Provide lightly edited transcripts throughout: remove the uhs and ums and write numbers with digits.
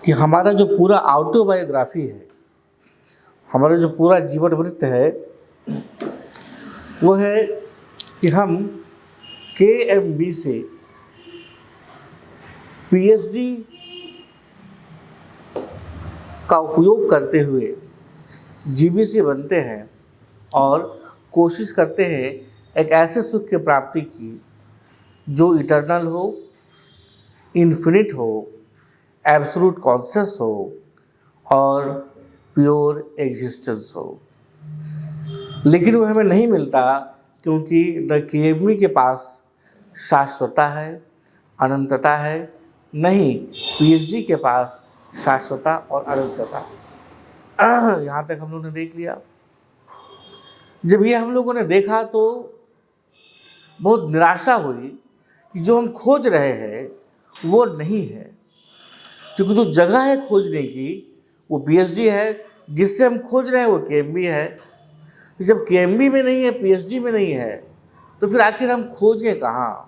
कि हमारा जो पूरा ऑटोबायोग्राफी है, हमारा जो पूरा जीवन वृत्त है, वो है कि हम KMB से PhD का उपयोग करते हुए GBC बनते हैं और कोशिश करते हैं एक ऐसे सुख की प्राप्ति की जो इटर्नल हो, इन्फिनिट हो, एब्सोल्यूट कॉन्शियस हो और प्योर एग्जिस्टेंस हो। लेकिन वो हमें नहीं मिलता क्योंकि द KMB के पास शाश्वतता है, अनंतता है, नहीं PhD के पास शाश्वतता और अनंतता। यहाँ तक हम लोगों ने देख लिया। जब ये हम लोगों ने देखा तो बहुत निराशा हुई कि जो हम खोज रहे हैं वो नहीं है, क्योंकि जो जगह है खोजने की वो PhD है, जिससे हम खोज रहे हैं वो KMB है। जब KMB में नहीं है, PhD में नहीं है, तो फिर आखिर हम खोजें कहाँ?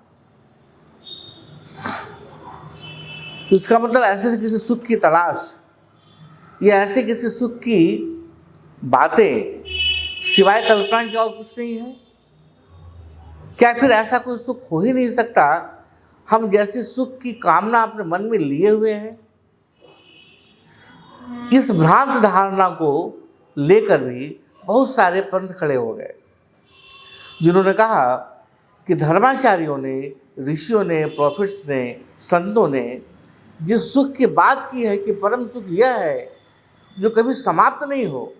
इसका मतलब ऐसे किसी सुख की तलाश या ऐसे किसी सुख की बातें सिवाय कल्पना के और कुछ नहीं है। क्या फिर ऐसा कोई सुख हो ही नहीं सकता हम जैसे सुख की कामना अपने मन में लिए हुए हैं? इस भ्रांत धारणा को लेकर भी बहुत सारे पंथ खड़े हो गए, जिन्होंने कहा कि धर्माचार्यों ने, ऋषियों ने, प्रॉफिट्स ने, संतों ने जिस सुख की बात की है कि परम सुख यह है जो कभी समाप्त नहीं हो,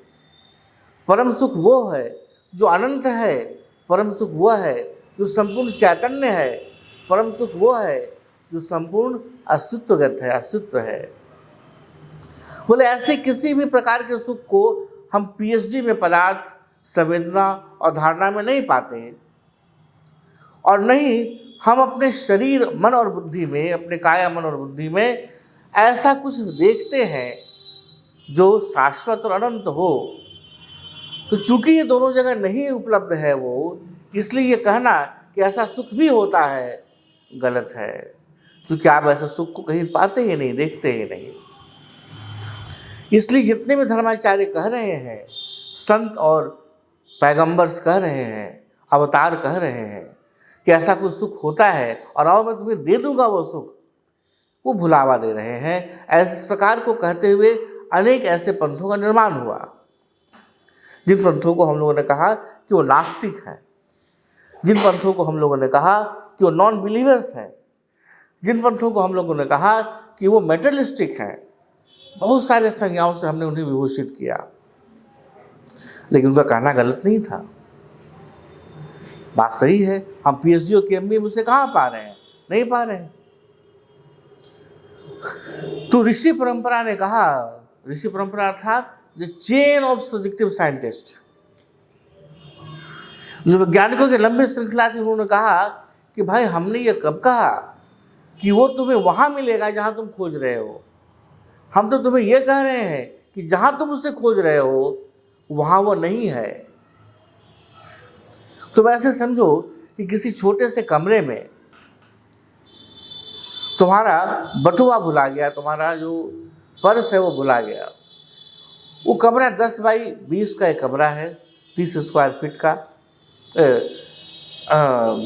परम सुख वो है जो अनंत है, परम सुख वो है जो संपूर्ण चैतन्य है, परम सुख वो है जो संपूर्ण अस्तित्वगत है, अस्तित्व है। बोले ऐसे किसी भी प्रकार के सुख को हम PhD में पदार्थ, संवेदना और धारणा में नहीं पाते हैं, और नहीं हम अपने शरीर, मन और बुद्धि में, अपने काया, मन और बुद्धि में ऐसा कुछ देखते हैं जो शाश्वत और अनंत हो। तो चूंकि ये दोनों जगह नहीं उपलब्ध है वो, इसलिए ये कहना कि ऐसा सुख भी होता है गलत है, क्योंकि आप ऐसा सुख को कहीं पाते ही नहीं, देखते ही नहीं। इसलिए जितने भी धर्माचार्य कह रहे हैं, संत और पैगंबर्स कह रहे हैं, अवतार कह रहे हैं कि ऐसा कोई सुख होता है और आओ मैं तुम्हें दे दूंगा वो सुख, वो भुलावा दे रहे हैं। ऐसे इस प्रकार को कहते हुए अनेक ऐसे पंथों का निर्माण हुआ, जिन पंथों को हम लोगों ने कहा कि वो नास्तिक हैं, जिन पंथों को हम लोगों ने कहा कि वो नॉन बिलीवर्स हैं, जिन पंथों को हम लोगों ने कहा कि वो मेटलिस्टिक हैं। बहुत सारे संज्ञाओं से हमने उन्हें विभूषित किया, लेकिन उनका कहना गलत नहीं था। बात सही है, हम PhD और KMB में उसे कहाँ पा रहे हैं? नहीं पा रहे हैं। तो ऋषि परंपरा ने कहा, ऋषि परंपरा अर्थात the chain of subjective scientist, जो वैज्ञानिकों की लंबी श्रृंखला थी, उन्होंने कहा कि भाई हमने ये कब कहा कि वो तुम्हें वहां मिलेगा जहां तुम खोज रहे हो? हम तो तुम्हें ये कह रहे हैं कि जहां तुम उसे खोज रहे हो वहां वो नहीं है। तुम ऐसे समझो कि किसी छोटे से कमरे में तुम्हारा बटुआ भुला गया, तुम्हारा जो पर्स है वो भुला गया। वो कमरा 10 बाई 20 का एक कमरा है, 30 स्क्वायर फीट का,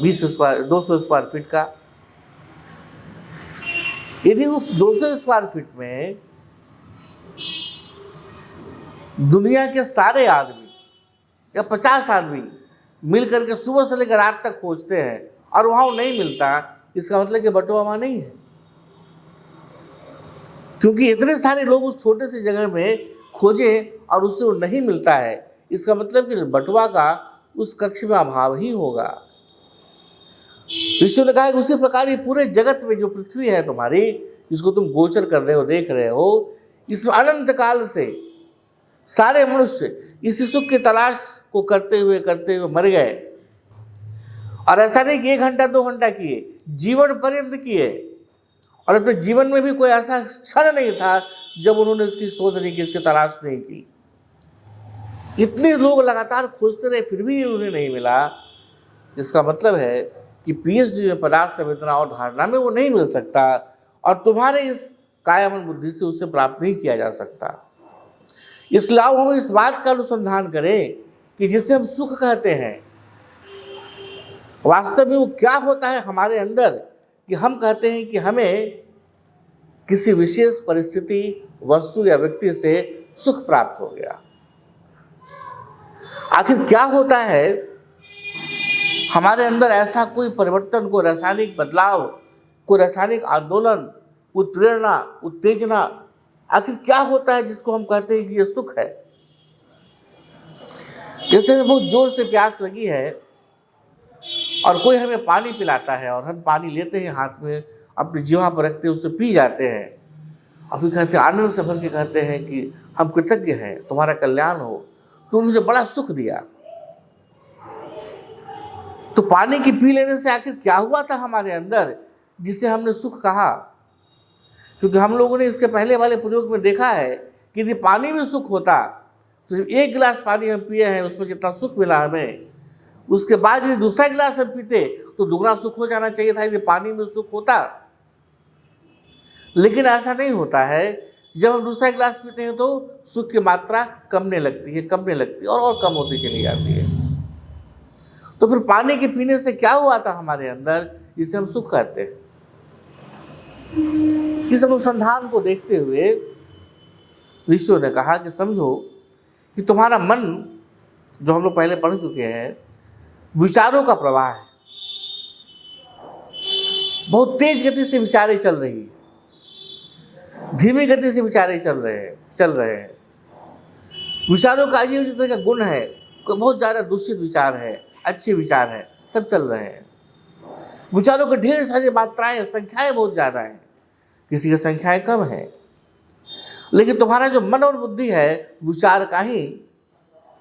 200 स्क्वायर फीट का। यदि उस 200 स्क्वायर फीट में दुनिया के सारे आदमी या 50 आदमी मिल करके सुबह से लेकर रात तक खोजते हैं और वहां वो नहीं मिलता, इसका मतलब कि बटुआ वहां नहीं है, क्योंकि इतने सारे लोग उस छोटे से जगह में खोजे और उससे वो नहीं मिलता है। इसका मतलब कि बटुआ का उस कक्ष में अभाव ही होगा। ऋषियों ने कहा कि उसी प्रकार ये पूरे जगत में जो पृथ्वी है तुम्हारी, जिसको तुम गोचर कर रहे हो, देख रहे हो, इसमें अनंत काल से सारे मनुष्य इसी सुख की तलाश को करते हुए मर गए। और ऐसा नहीं कि 1 घंटा 2 घंटा किए, जीवन पर्यंत किए, और अपने जीवन में भी कोई ऐसा क्षण नहीं था जब उन्होंने इसकी शोध नहीं की, इसकी तलाश नहीं की। इतने लोग लगातार खोजते रहे, फिर भी उन्हें नहीं मिला। इसका मतलब है कि PhD में पदार्थ, संवेदना और धारणा में वो नहीं मिल सकता। और तुम्हारे इस काया मन बुद्धि से उसे प्राप्त नहीं किया जा सकता। इसलिए आओ हम इस बात का अनुसंधान करें कि जिसे हम सुख कहते हैं वास्तव में वो क्या होता है हमारे अंदर, कि हम कहते हैं कि हमें किसी विशेष परिस्थिति, वस्तु या व्यक्ति से सुख प्राप्त हो गया। आखिर क्या होता है हमारे अंदर ऐसा कोई परिवर्तन, कोई रासायनिक बदलाव, कोई रासायनिक आंदोलन, उत्प्रेरणा, उत्तेजना, आखिर क्या होता है जिसको हम कहते हैं कि ये सुख है। जैसे हमें बहुत जोर से प्यास लगी है और कोई हमें पानी पिलाता है और हम पानी लेते हैं हाथ में, अपनी जीवा पर रखते हैं, उससे पी जाते हैं और फिर कहते हैं, आनंद से भर के कहते हैं कि हम कृतज्ञ हैं, तुम्हारा कल्याण हो, तुमने मुझे बड़ा सुख दिया। तो पानी की पी लेने से आखिर क्या हुआ था हमारे अंदर जिसे हमने सुख कहा? क्योंकि हम लोगों ने इसके पहले वाले प्रयोग में देखा है कि यदि पानी में सुख होता तो एक गिलास पानी हम पिए हैं उसमें जितना सुख मिला हमें, उसके बाद यदि दूसरा गिलास हम पीते तो दुगना सुख हो जाना चाहिए था यदि पानी में सुख होता। लेकिन ऐसा नहीं होता है। जब हम दूसरा गिलास पीते हैं तो सुख की मात्रा कमने लगती है और कम होती चली जाती है। तो फिर पानी के पीने से क्या हुआ था हमारे अंदर जिसे हम सुख कहते हैं? इस अनुसंधान को देखते हुए ऋषियों ने कहा कि समझो कि तुम्हारा मन, जो हम लोग पहले पढ़ चुके हैं, विचारों का प्रवाह है। बहुत तेज गति से विचारें चल रही है, धीमी गति से विचारें चल रहे हैं। विचारों का अजीब तरह का गुण है, कोई बहुत ज़्यादा दूषित विचार है, अच्छे विचार है, सब चल रहे हैं। विचारों की ढेर सारी मात्राएं, संख्याएं बहुत ज़्यादा हैं, किसी की संख्याएं कम है। लेकिन तुम्हारा जो मन और बुद्धि है विचार का ही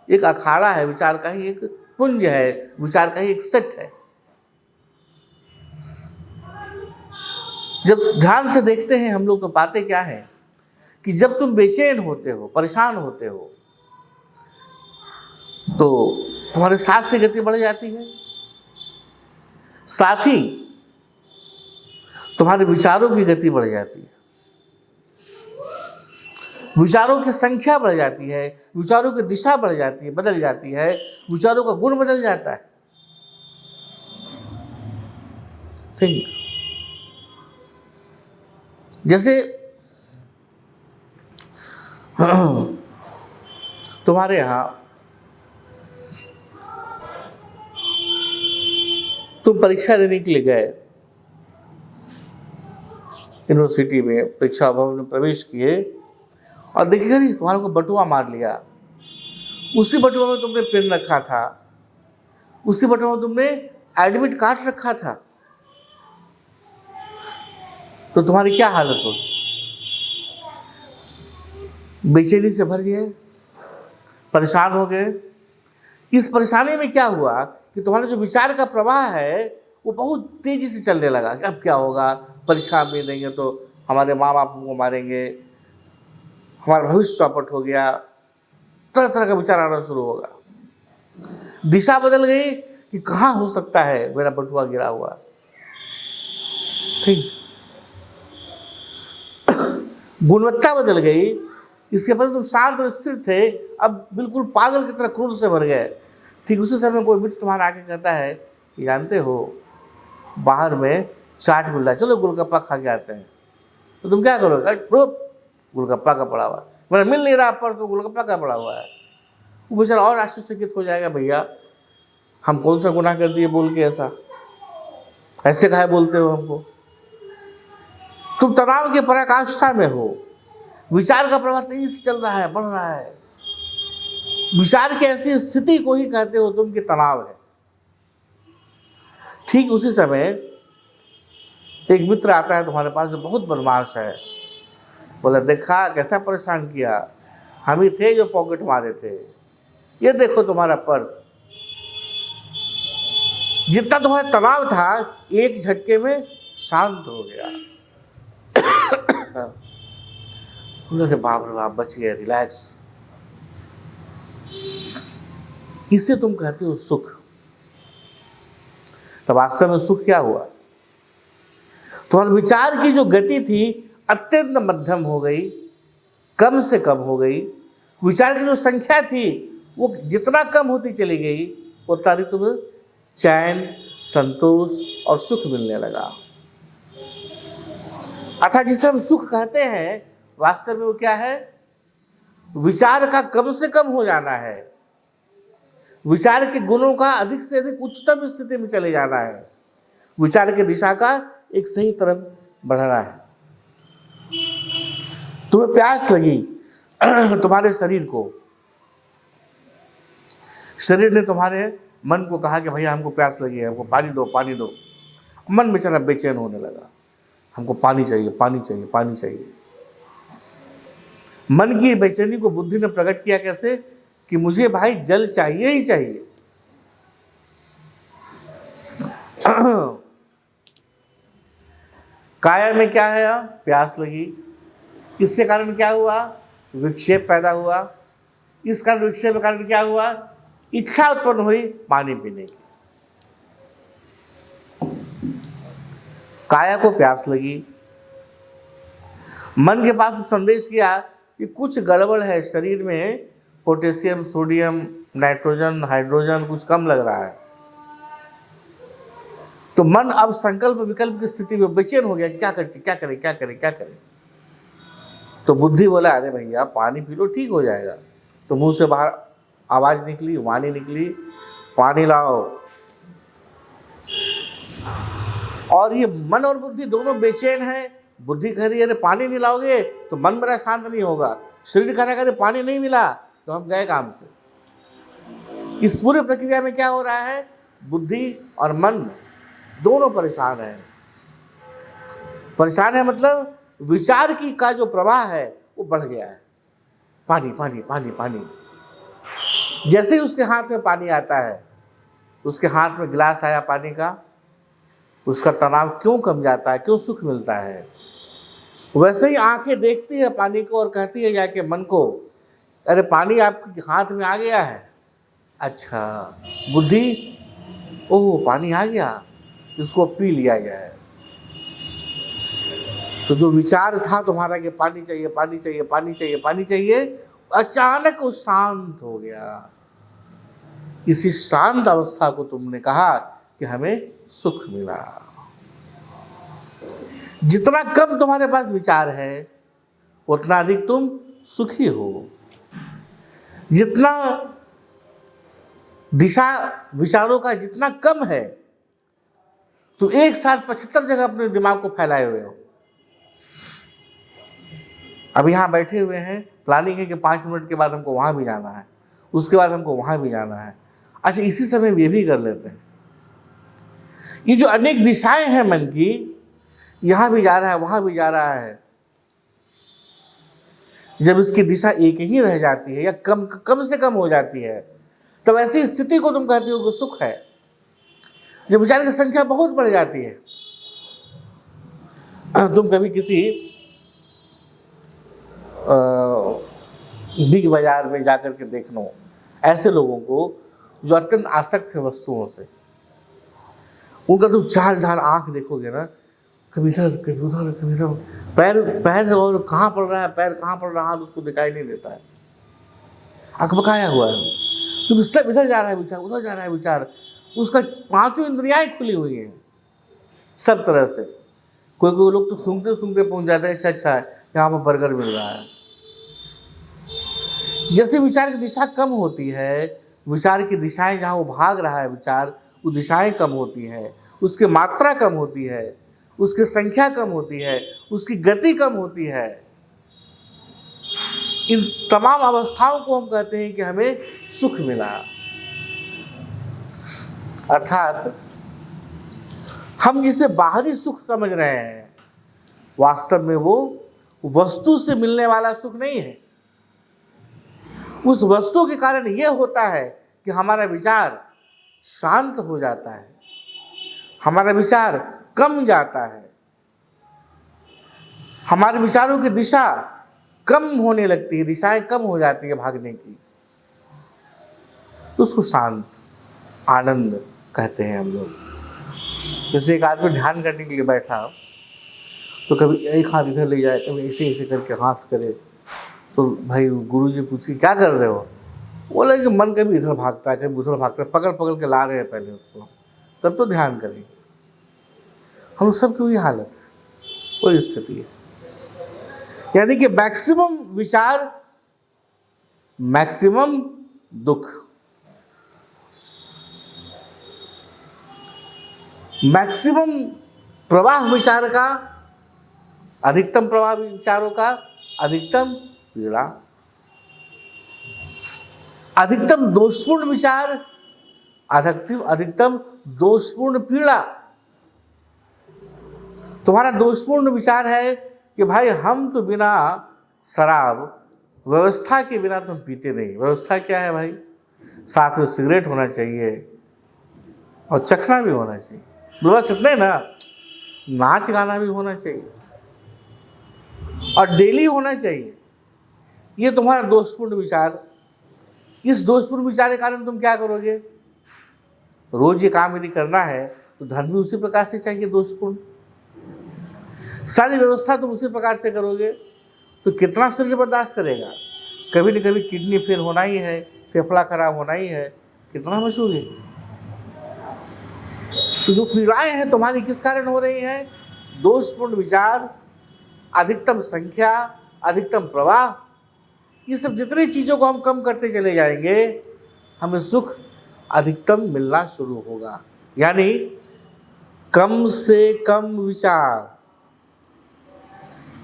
एक अखाड़ा है, विचार का ही एक पुंज है, विचार का ही एक सेट है। जब ध्यान से देखते हैं हम लोग तो पाते क्या है कि जब तुम बेचैन होते हो, परेशान होते हो, तो तुम्हारे सांस की गति बढ़ जाती है, साथ ही तुम्हारे विचारों की गति बढ़ जाती है, विचारों की संख्या बढ़ जाती है, विचारों की दिशा बढ़ जाती है, बदल जाती है, विचारों का गुण बदल जाता है। ठीक, जैसे तुम्हारे यहाँ तुम परीक्षा देने के लिए गए, यूनिवर्सिटी में परीक्षा भवन में प्रवेश किए और देखिएगा नहीं तुम्हारे को बटुआ मार लिया। उसी बटुआ में तुमने पेन रखा था, उसी बटुआ में तुमने एडमिट कार्ड रखा था, तो तुम्हारी क्या हालत हो? बेचैनी से भर गए, परेशान हो गए। इस परेशानी में क्या हुआ कि तुम्हारा जो विचार का प्रवाह है वो बहुत तेजी से चलने लगा कि अब क्या होगा, परीक्षा में देंगे तो हमारे माँ बाप को मारेंगे, हमारा भविष्य चौपट हो गया, तरह तरह का विचार आना शुरू होगा। दिशा बदल गई कि कहाँ हो सकता है मेरा बटुआ गिरा हुआ। ठीक, गुणवत्ता बदल गई। इसके बाद तुम शांत और स्थिर थे, अब बिल्कुल पागल की तरह क्रोध से भर गए। ठीक उसी समय कोई मित्र तुम्हारा आके कहता है कि जानते हो बाहर में चाट मिल रहा है, चलो गोलगप्पा खा के आते हैं। तो तुम क्या करोगे? गोलगप्पा का पड़ा हुआ, मैंने मिल नहीं रहा पर तो गोलगप्पा का पड़ा हुआ है। वो बेचारा और आश्चर्यचकित हो जाएगा, भैया हम कौन सा गुनाह कर दिए बोल के ऐसे काहे बोलते हो हमको? तुम तनाव के पराकाष्ठा में हो, विचार का प्रवाह तेजी से चल रहा है, बढ़ रहा है। विचार की ऐसी स्थिति को ही कहते हो तुम कि तनाव है। ठीक उसी समय एक मित्र आता है तुम्हारे पास जो बहुत बदमाश है, बोला देखा कैसा परेशान किया, हम ही थे जो पॉकेट मारे थे, ये देखो तुम्हारा पर्स। जितना तुम्हारा तनाव था एक झटके में शांत हो गया। बोले बाप रे बाप, बच गए, रिलैक्स। इसे तुम कहते हो सुख। तो वास्तव में सुख क्या हुआ? तुम्हारे विचार की जो गति थी अत्यंत मध्यम हो गई, कम से कम हो गई। विचार की जो संख्या थी वो जितना कम होती चली गई उतना ही तुम्हें चैन, संतोष और सुख मिलने लगा। अर्थात जिसे हम सुख कहते हैं वास्तव में वो क्या है? विचार का कम से कम हो जाना है, विचार के गुणों का अधिक से अधिक उच्चतम स्थिति में चले जाना है, विचार की दिशा का एक सही तरफ बढ़ना है। तुम्हें प्यास लगी तुम्हारे शरीर को, शरीर ने तुम्हारे मन को कहा कि भैया हमको प्यास लगी है, हमको पानी दो पानी दो। मन बेचारा बेचैन होने लगा, हमको पानी चाहिए पानी चाहिए पानी चाहिए। मन की बेचैनी को बुद्धि ने प्रकट किया कैसे? कि मुझे भाई जल चाहिए ही चाहिए। काया में क्या है? प्यास लगी। इससे कारण क्या हुआ? विक्षेप पैदा हुआ। इस कारण विक्षेप के कारण क्या हुआ? इच्छा उत्पन्न हुई पानी पीने की। काया को प्यास लगी, मन के पास संदेश किया कि कुछ गड़बड़ है, शरीर में पोटेशियम, सोडियम, नाइट्रोजन, हाइड्रोजन कुछ कम लग रहा है। तो मन अब संकल्प विकल्प की स्थिति में बेचैन हो गया, क्या करे क्या करे क्या करे क्या करे। तो बुद्धि बोला अरे भैया पानी पी लो ठीक हो जाएगा। तो मुंह से बाहर आवाज निकली, वाणी निकली, पानी लाओ। और ये मन और बुद्धि दोनों बेचैन है। बुद्धि कह रही है अरे पानी नहीं लाओगे तो मन मेरा शांत नहीं होगा, शरीर कह रहा है पानी नहीं मिला तो हम गए काम से। इस पूरे प्रक्रिया में क्या हो रहा है? बुद्धि और मन दोनों परेशान है। परेशान है मतलब विचार की का जो प्रवाह है वो बढ़ गया है। पानी पानी पानी पानी। जैसे ही उसके हाथ में पानी आता है, उसके हाथ में गिलास आया पानी का, उसका तनाव क्यों कम जाता है, क्यों सुख मिलता है। वैसे ही आंखें देखती है पानी को और कहती है जाके मन को अरे पानी आपके हाथ में आ गया है। अच्छा, बुद्धि ओह पानी आ गया, इसको पी लिया गया है। तो जो विचार था तुम्हारा कि पानी चाहिए पानी चाहिए पानी चाहिए पानी चाहिए, अचानक वो शांत हो गया। इसी शांत अवस्था को तुमने कहा कि हमें सुख मिला। जितना कम तुम्हारे पास विचार है उतना अधिक तुम सुखी हो। जितना दिशा विचारों का जितना कम है, तुम एक साथ 75 जगह अपने दिमाग को फैलाए हुए हो। अब यहाँ बैठे हुए हैं, प्लानिंग है कि 5 मिनट के बाद हमको वहाँ भी जाना है, उसके बाद हमको वहाँ भी जाना है। अच्छा, इसी समय ये भी कर लेते हैं। ये जो अनेक दिशाएं हैं मन की, यहाँ भी जा रहा है वहाँ भी जा रहा है, जब इसकी दिशा एक ही रह जाती है या कम से कम हो जाती है, तब ऐसी स्थिति को तुम कहते हो कि सुख है। जब विचार की संख्या बहुत बढ़ जाती है, तुम कभी किसी बिग बाजार में जाकर के देखना ऐसे लोगों को जो अत्यंत आसक्त है वस्तुओं से, उनका तुम चाल ढाल आंख देखोगे ना, कभी इधर कभी उधर कभी इधर, पैर और कहाँ पड़ रहा है, पैर कहाँ पड़ रहा है उसको दिखाई नहीं देता है, अकबकाया हुआ है। क्योंकि सब इधर जा रहा है विचार, उधर जा रहा है विचार, उसका 5 इंद्रियाएं खुली हुई हैं सब तरह से। कोई कोई लोग तो सूंघते सूंघते पहुंच जाते हैं, अच्छा यहाँ पर बर्गर मिल रहा है। जैसे विचार की दिशा कम होती है, विचार की दिशाएं जहाँ वो भाग रहा है विचार, वो दिशाएं कम होती है, उसकी मात्रा कम होती है, उसकी संख्या कम होती है, उसकी गति कम होती है। इन तमाम अवस्थाओं को हम कहते हैं कि हमें सुख मिला। अर्थात हम जिसे बाहरी सुख समझ रहे हैं, वास्तव में वो वस्तु से मिलने वाला सुख नहीं है। उस वस्तु के कारण यह होता है कि हमारा विचार शांत हो जाता है, हमारा विचार कम जाता है, हमारे विचारों की दिशा कम होने लगती है, दिशाएं कम हो जाती है भागने की। उसको शांत आनंद कहते हैं हम लोग। जैसे एक आदमी ध्यान करने के लिए बैठा तो कभी एक हाथ इधर ले जाए, कभी ऐसे ऐसे करके हाथ करे। तो भाई गुरु जी पूछे क्या कर रहे हो? बोले कि मन कभी इधर भागता है, कभी उधर भागता है, पकड़ पकड़ के ला रहे हैं पहले उसको, तब तो ध्यान करें। हम सबकी वही हालत है, वही स्थिति है। यानी कि मैक्सिमम विचार, मैक्सिमम दुख, मैक्सिमम प्रवाह विचार का, अधिकतम प्रवाह विचारों का अधिकतम पीड़ा, अधिकतम दोषपूर्ण विचार, अधिकतम दोषपूर्ण पीड़ा। तुम्हारा दोषपूर्ण विचार है कि भाई हम तो बिना शराब, व्यवस्था के बिना तुम पीते नहीं। व्यवस्था क्या है भाई? साथ में सिगरेट होना चाहिए और चखना भी होना चाहिए, बस इतने ना, नाच गाना भी होना चाहिए और डेली होना चाहिए। ये तुम्हारा दोषपूर्ण विचार। इस दोषपूर्ण विचार के कारण तुम क्या करोगे? रोज ये काम यदि करना है तो धन भी उसी प्रकार से चाहिए, दोषपूर्ण। सारी व्यवस्था तुम उसी प्रकार से करोगे तो कितना शरीर बर्दाश्त करेगा? कभी न कभी किडनी फेल होना ही है, फेफड़ा खराब होना ही है, कितना बचोगे? तो जो पीड़ाएं हैं तुम्हारी किस कारण हो रही हैं? दोषपूर्ण विचार, अधिकतम संख्या, अधिकतम प्रवाह। ये सब जितनी चीज़ों को हम कम करते चले जाएंगे, हमें सुख अधिकतम मिलना शुरू होगा। यानी कम से कम विचार,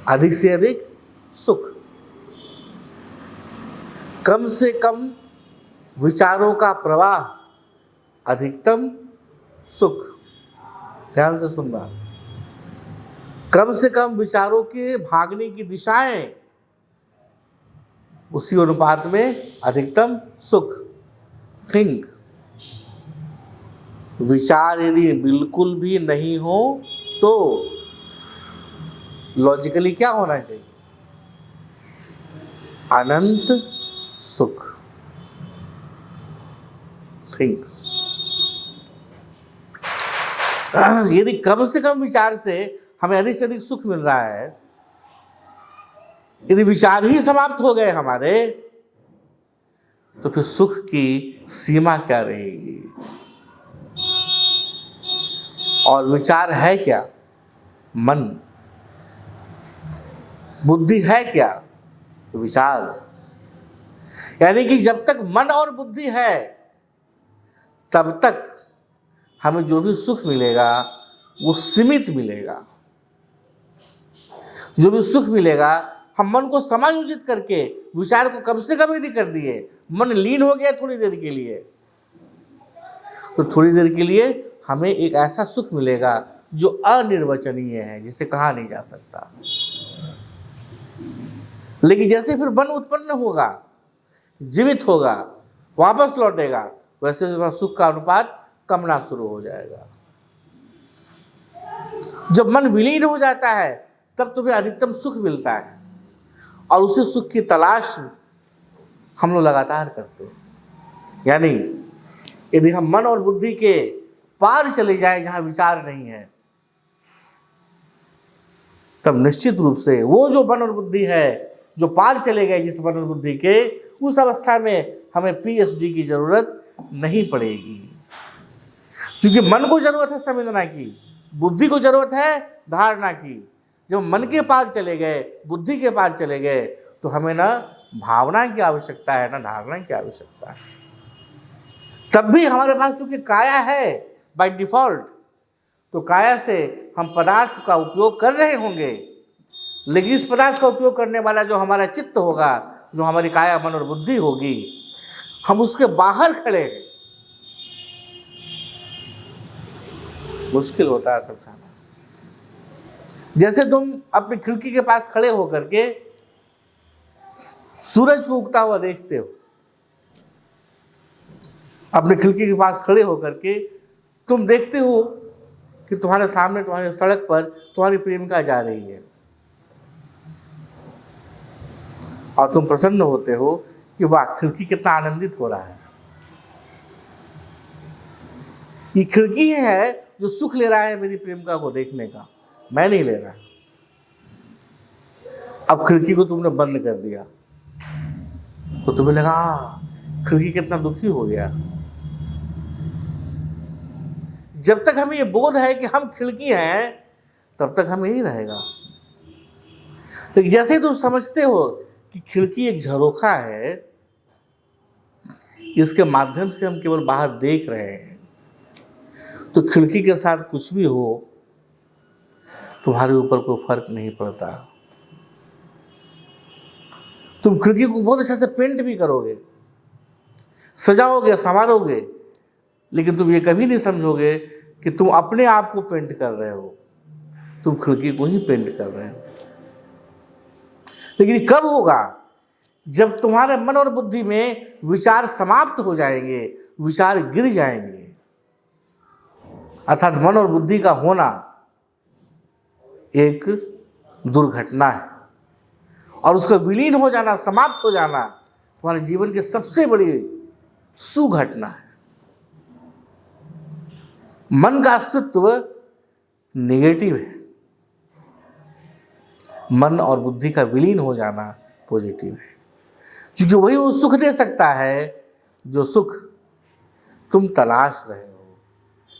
अधिक से अधिक सुख। कम से कम विचारों का प्रवाह, अधिकतम सुख। ध्यान से सुनना। कम से कम विचारों के भागने की दिशाएं, उसी अनुपात में अधिकतम सुख। थिंक। विचार यदि बिल्कुल भी नहीं हो तो लॉजिकली क्या होना चाहिए? अनंत सुख। थिंक। यदि कम से कम विचार से हमें अधिक से अधिक सुख मिल रहा है, यदि विचार ही समाप्त हो गए हमारे, तो फिर सुख की सीमा क्या रहेगी? और विचार है क्या? मन। बुद्धि है क्या? विचार। यानी कि जब तक मन और बुद्धि है तब तक हमें जो भी सुख मिलेगा वो सीमित मिलेगा। जो भी सुख मिलेगा, हम मन को समायोजित करके विचार को कम से कम यदि कर दिए, मन लीन हो गया थोड़ी देर के लिए, तो थोड़ी देर के लिए हमें एक ऐसा सुख मिलेगा जो अनिर्वचनीय है, जिसे कहा नहीं जा सकता। लेकिन जैसे फिर मन उत्पन्न होगा, जीवित होगा, वापस लौटेगा, वैसे सुख का अनुपात कमना शुरू हो जाएगा। जब मन विलीन हो जाता है तब तुम्हें अधिकतम सुख मिलता है, और उसी सुख की तलाश हम लोग लगातार करते हैं। यानी यदि हम मन और बुद्धि के पार चले जाए, जहां विचार नहीं है, तब निश्चित रूप से वो जो मन और बुद्धि है जो पार चले गए जिस मन और बुद्धि के, उस अवस्था में हमें पीएचडी की जरूरत नहीं पड़ेगी। क्योंकि मन को जरूरत है समझना की, बुद्धि को जरूरत है धारणा की। जब मन के पार चले गए, बुद्धि के पार चले गए, तो हमें ना भावना की आवश्यकता है, ना धारणा की आवश्यकता है। तब भी हमारे पास क्योंकि काया है बाय डिफॉल्ट, तो काया से हम पदार्थ का उपयोग कर रहे होंगे, लेकिन इस पदार्थ का उपयोग करने वाला जो हमारा चित्त होगा, जो हमारी काया, मन और बुद्धि होगी, हम उसके बाहर खड़े हैं। मुश्किल होता है समझाना। जैसे तुम अपनी खिड़की के पास खड़े होकर के सूरज को उगता हुआ देखते हो, अपने खिड़की के पास खड़े होकर के तुम देखते हो कि तुम्हारे सामने, तुम्हारी सड़क पर तुम्हारी प्रेमिका जा रही है, और तुम प्रसन्न होते हो कि वाह, खिड़की कितना आनंदित हो रहा है। ये खिड़की है जो सुख ले रहा है मेरी प्रेमिका को देखने का, मैं नहीं ले रहा। अब खिड़की को तुमने बंद कर दिया तो तुम्हें लगा खिड़की कितना दुखी हो गया। जब तक हमें ये बोध है कि हम खिड़की हैं तब तक हम यही रहेगा। लेकिन जैसे ही तुम समझते हो कि खिड़की एक झरोखा है, इसके माध्यम से हम केवल बाहर देख रहे हैं, तो खिड़की के साथ कुछ भी हो तुम्हारे ऊपर कोई फर्क नहीं पड़ता। तुम खिड़की को बहुत अच्छे से पेंट भी करोगे, सजाओगे, संवारोगे, लेकिन तुम ये कभी नहीं समझोगे कि तुम अपने आप को पेंट कर रहे हो, तुम खिड़की को ही पेंट कर रहे हो। लेकिन कब होगा? जब तुम्हारे मन और बुद्धि में विचार समाप्त हो जाएंगे, विचार गिर जाएंगे। अर्थात मन और बुद्धि का होना एक दुर्घटना है और उसका विलीन हो जाना, समाप्त हो जाना तुम्हारे जीवन की सबसे बड़ी सुघटना है। मन का अस्तित्व नेगेटिव है, मन और बुद्धि का विलीन हो जाना पॉजिटिव है, क्योंकि वही वो सुख दे सकता है जो सुख तुम तलाश रहे हो।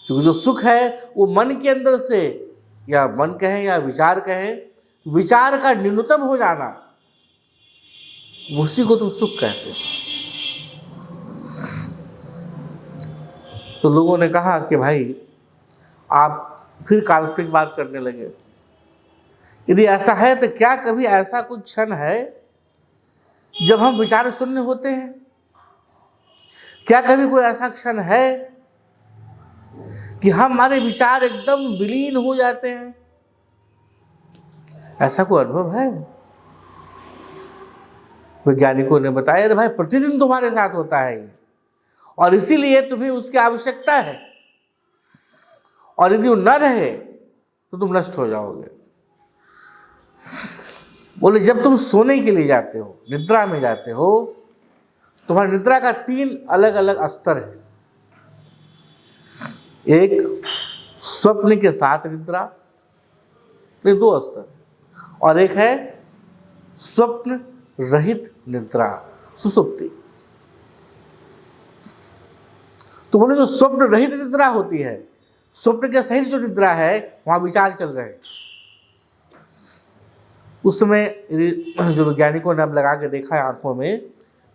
क्योंकि जो सुख है वो मन के अंदर से, या मन कहें या विचार कहें, विचार का न्यूनतम हो जाना, उसी को तुम सुख कहते हो। तो लोगों ने कहा कि भाई आप फिर काल्पनिक बात करने लगे। यदि ऐसा है तो क्या कभी ऐसा कोई क्षण है जब हम विचार शून्य होते हैं? क्या कभी कोई ऐसा क्षण है कि हमारे विचार एकदम विलीन हो जाते हैं? ऐसा कोई अनुभव है? वैज्ञानिकों ने बताया कि भाई प्रतिदिन तुम्हारे साथ होता है ये, और इसीलिए तुम्हें उसकी आवश्यकता है, और यदि वो न रहे तो तुम नष्ट हो जाओगे। बोले जब तुम सोने के लिए जाते हो, निद्रा में जाते हो, तुम्हारी निद्रा का 3 अलग अलग स्तर है। एक स्वप्न के साथ निद्रा, ये 2 स्तर, और एक है स्वप्न रहित निद्रा, सुसुप्ति। तो बोले जो स्वप्न रहित निद्रा होती है, स्वप्न के सहित जो निद्रा है, वहां विचार चल रहे हैं। उसमें जो वैज्ञानिकों ने अब लगा के देखा है आंखों में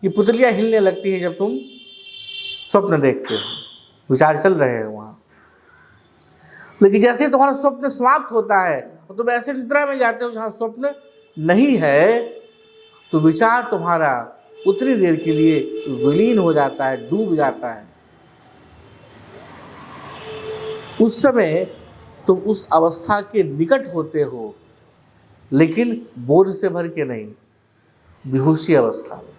कि पुतलियां हिलने लगती है जब तुम स्वप्न देखते हो, विचार चल रहे हैं वहां। लेकिन जैसे ही तुम्हारा स्वप्न समाप्त होता है और तुम ऐसे निद्रा में जाते हो जहां स्वप्न नहीं है, तो विचार तुम्हारा उतनी देर के लिए विलीन हो जाता है, डूब जाता है। उस समय तुम उस अवस्था के निकट होते हो, लेकिन बोध से भर के नहीं, बेहोशी अवस्था में।